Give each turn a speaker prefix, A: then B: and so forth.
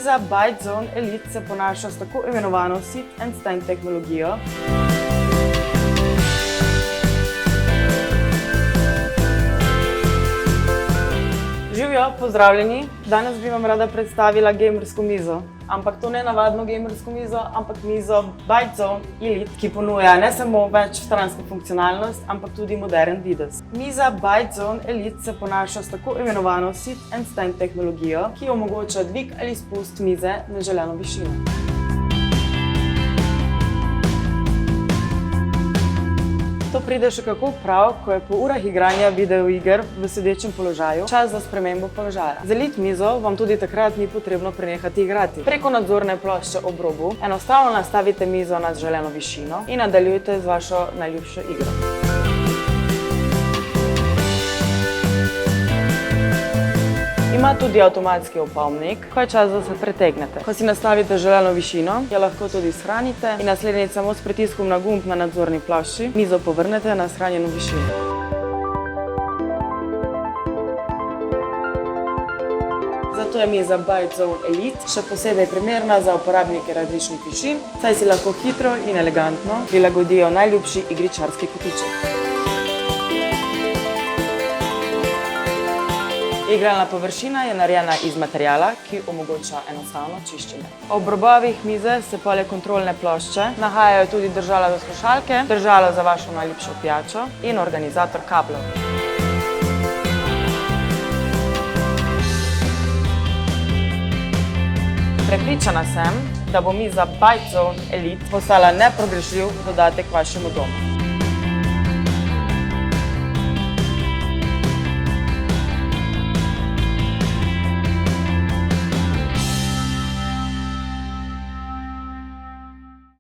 A: Miza ByteZone Elite se ponaša s tako imenovano Sit and Stand tehnologijo. Živjo, pozdravljeni! Danes bi vam rada predstavila gamersko mizo. Ampak to ne navadno gamersko mizo, ampak mizo ByteZone Elite, ki ponuja ne samo večstransko funkcionalnost, ampak tudi moderen videz. Miza ByteZone Elite se ponaša s tako imenovano Sit and Stand tehnologijo, ki omogoča dvig ali spust mize na želeno višino. To pride še kako prav, ko je po urah igranja videoiger v sedečem položaju čas za spremembo položaja. Z Elite mizo vam tudi takrat ni potrebno prenehati igrati. Preko nadzorne plošče ob robu enostavno nastavite mizo na želeno višino in nadaljujte z vašo najljubšo igro. Ima tudi avtomatski opomnik, ko je čas, da se pretegnete. Ko si nastavite želeno višino, jo lahko tudi shranite in naslednjič samo s pritiskom na gumb na nadzorni plošči mizo povrnete na shranjeno višino. Zato je miza ByteZone Elite še posebej primerna za uporabnike različnih višin, saj si lahko hitro in elegantno prilagodijo najljubši igričarski kotiček. Igralna površina je narejena iz materiala, ki omogoča enostavno čiščenje. Ob robovih mize se poleg kontrolne plošče nahajajo tudi držala za slušalke, držalo za vašo najljubšo pijačo in organizator kablov. Prepričana sem, da bo miza ByteZone Elite postala nepogrešljiv dodatek vašemu domu.